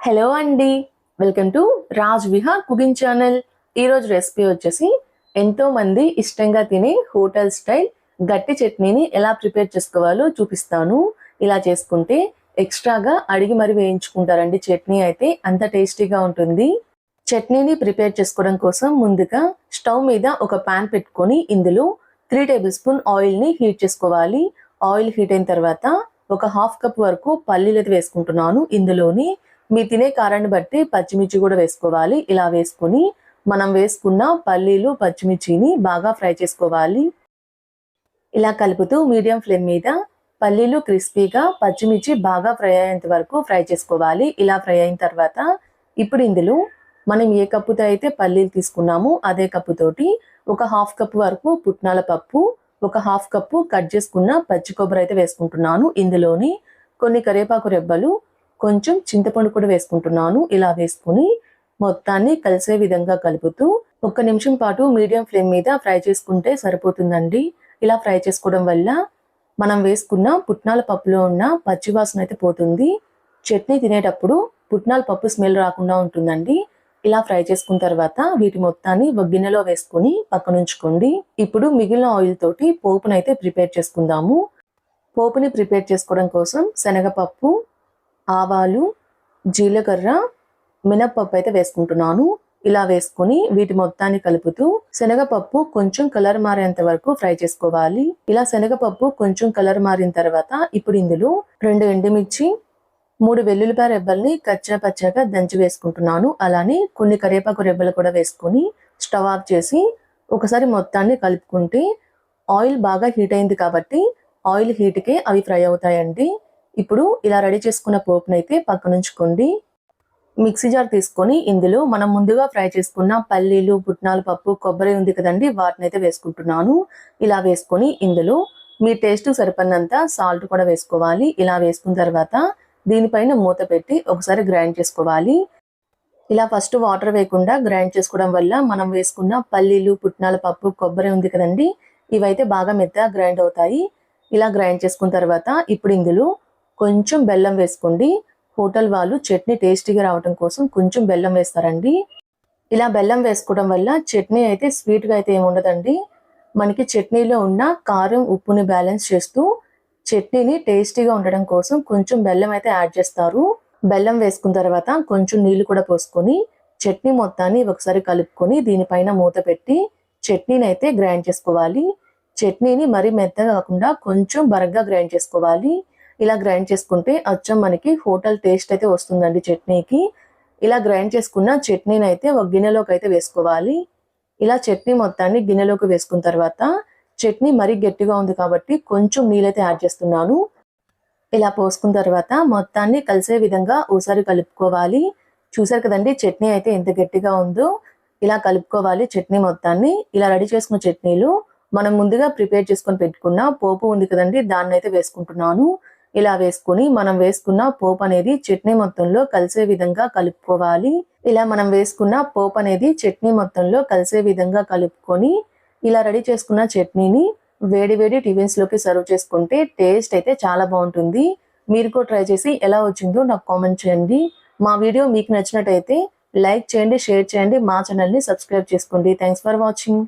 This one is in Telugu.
హలో అండి, welcome to Raj Vihar cooking channel. ఈరోజు రెసిపీ వచ్చేసి ఎంతో మంది ఇష్టంగా తినే హోటల్ స్టైల్ గట్టి చట్నీని ఎలా ప్రిపేర్ చేసుకోవాలో చూపిస్తాను. ఇలా చేసుకుంటే ఎక్స్ట్రాగా అడిగి మరి వేయించుకుంటారండి. చట్నీ అయితే అంత టేస్టీగా ఉంటుంది. చట్నీని ప్రిపేర్ చేసుకోవడం కోసం ముందుగా స్టవ్ మీద ఒక పాన్ పెట్టుకొని ఇందులో 3 టేబుల్ స్పూన్ ఆయిల్ని హీట్ చేసుకోవాలి. ఆయిల్ హీట్ అయిన తర్వాత ఒక హాఫ్ కప్ వరకు పల్లీలు వేసుకుంటున్నాను. ఇందులోని మీ తినే కారాన్ని బట్టి పచ్చిమిర్చి కూడా వేసుకోవాలి. ఇలా వేసుకొని మనం వేసుకున్న పల్లీలు పచ్చిమిర్చిని బాగా ఫ్రై చేసుకోవాలి. ఇలా కలుపుతూ మీడియం ఫ్లేమ్ మీద పల్లీలు క్రిస్పీగా పచ్చిమిర్చి బాగా ఫ్రై అయ్యేంత వరకు ఫ్రై చేసుకోవాలి. ఇలా ఫ్రై అయిన తర్వాత ఇప్పుడు ఇందులో మనం ఏ కప్పుతో అయితే పల్లీలు తీసుకున్నామో అదే కప్పుతోటి ఒక హాఫ్ కప్ వరకు పుట్నాల పప్పు, ఒక హాఫ్ కప్పు కట్ చేసుకున్న పచ్చి కొబ్బరి అయితే వేసుకుంటున్నాను. ఇందులోని కొన్ని కరివేపాకు రెబ్బలు, కొంచెం చింతపండు కూడా వేసుకుంటున్నాను. ఇలా వేసుకుని మొత్తాన్ని కలిసే విధంగా కలుపుతూ 1 నిమిషం పాటు మీడియం ఫ్లేమ్ మీద ఫ్రై చేసుకుంటే సరిపోతుందండి. ఇలా ఫ్రై చేసుకోవడం వల్ల మనం వేసుకున్న పుట్నాల పప్పులో ఉన్న పచ్చివాసన అయితే పోతుంది. చట్నీ తినేటప్పుడు పుట్నాల పప్పు స్మెల్ రాకుండా ఉంటుందండి. ఇలా ఫ్రై చేసుకున్న తర్వాత వీటి మొత్తాన్ని ఒక గిన్నెలో వేసుకొని పక్కన ఉంచుకోండి. ఇప్పుడు మిగిలిన ఆయిల్ తోటి పోపునైతే ప్రిపేర్ చేసుకుందాము. పోపుని ప్రిపేర్ చేసుకోవడం కోసం శనగపప్పు, ఆవాలు, జీలకర్ర, మినప్పప్పు అయితే వేసుకుంటున్నాను. ఇలా వేసుకొని వీటి మొత్తాన్ని కలుపుతూ శనగపప్పు కొంచెం కలర్ మారేంత వరకు ఫ్రై చేసుకోవాలి. ఇలా శనగపప్పు కొంచెం కలర్ మారిన తర్వాత ఇప్పుడు ఇందులో 2 ఎండుమిర్చి, 3 వెల్లుల్లిపాయ రెబ్బల్ని కచ్చా పచ్చాగా దంచి వేసుకుంటున్నాను. అలానే కొన్ని కరివేపాకు రెబ్బలు కూడా వేసుకొని స్టవ్ ఆఫ్ చేసి ఒకసారి మొత్తాన్ని కలుపుకుంటే ఆయిల్ బాగా హీట్ అయింది కాబట్టి ఆయిల్ హీట్కే అవి ఫ్రై అవుతాయండి. ఇప్పుడు ఇలా రెడీ చేసుకున్న పోపునైతే పక్కనుంచుకోండి. మిక్సీ జార్ తీసుకొని ఇందులో మనం ముందుగా ఫ్రై చేసుకున్న పల్లీలు, పుట్నాల పప్పు, కొబ్బరి ఉంది కదండి, వాటిని అయితే వేసుకుంటున్నాను. ఇలా వేసుకొని ఇందులో మీ టేస్ట్ సరిపడినంత సాల్ట్ కూడా వేసుకోవాలి. ఇలా వేసుకున్న తర్వాత దీనిపైన మూత పెట్టి ఒకసారి గ్రైండ్ చేసుకోవాలి. ఇలా ఫస్ట్ వాటర్ వేయకుండా గ్రైండ్ చేసుకోవడం వల్ల మనం వేసుకున్న పల్లీలు, పుట్నాల పప్పు, కొబ్బరి ఉంది కదండి, ఇవైతే బాగా మెత్తగా గ్రైండ్ అవుతాయి. ఇలా గ్రైండ్ చేసుకున్న తర్వాత ఇప్పుడు ఇందులో కొంచెం బెల్లం వేసుకోండి. హోటల్ వాళ్ళు చట్నీ టేస్టీగా రావడం కోసం కొంచెం బెల్లం వేస్తారండి. ఇలా బెల్లం వేసుకోవడం వల్ల చట్నీ అయితే స్వీట్గా అయితే ఏమి ఉండదండి. మనకి చట్నీలో ఉన్న కారం, ఉప్పుని బ్యాలెన్స్ చేస్తూ చట్నీని టేస్టీగా ఉండడం కోసం కొంచెం బెల్లం అయితే యాడ్ చేస్తారు. బెల్లం వేసుకున్న తర్వాత కొంచెం నీళ్లు కూడా పోసుకొని చట్నీ మొత్తాన్ని ఒకసారి కలుపుకొని దీనిపైన మూత పెట్టి చట్నీని అయితే గ్రైండ్ చేసుకోవాలి. చట్నీని మరీ మెత్తగా కాకుండా కొంచెం బరగ్గా గ్రైండ్ చేసుకోవాలి. ఇలా గ్రైండ్ చేసుకుంటే అచ్చం మనకి హోటల్ టేస్ట్ అయితే వస్తుందండి చట్నీకి. ఇలా గ్రైండ్ చేసుకున్న చట్నీని అయితే ఒక గిన్నెలోకి అయితే వేసుకోవాలి. ఇలా చట్నీ మొత్తాన్ని గిన్నెలోకి వేసుకున్న తర్వాత చట్నీ మరీ గట్టిగా ఉంది కాబట్టి కొంచెం నీళ్ళైతే యాడ్ చేస్తున్నాను. ఇలా పోసుకున్న తర్వాత మొత్తాన్ని కలిసే విధంగా ఒకసారి కలుపుకోవాలి. చూసారు కదండి చట్నీ అయితే ఎంత గట్టిగా ఉందో. ఇలా కలుపుకోవాలి చట్నీ మొత్తాన్ని. ఇలా రెడీ చేసుకున్న చట్నీలు మనం ముందుగా ప్రిపేర్ చేసుకొని పెట్టుకున్న పోపు ఉంది కదండి, దాన్ని అయితే వేసుకుంటున్నాను. ఇలా వేసుకుని మనం వేసుకున్న పోపు అనేది చట్నీ మొత్తంలో కలిసే విధంగా కలుపుకోవాలి. ఇలా మనం వేసుకున్న పోపు అనేది చట్నీ మొత్తంలో కలిసే విధంగా కలుపుకొని ఇలా రెడీ చేసుకున్న చట్నీని వేడి వేడి టిఫిన్స్ లోకి సర్వ్ చేసుకుంటే టేస్ట్ అయితే చాలా బాగుంటుంది. మీరు కూడా ట్రై చేసి ఎలా వచ్చిందో నాకు కామెంట్ చేయండి. మా వీడియో మీకు నచ్చినట్టయితే లైక్ చేయండి, షేర్ చేయండి, మా ఛానల్ని సబ్స్క్రైబ్ చేసుకోండి. Thanks for watching.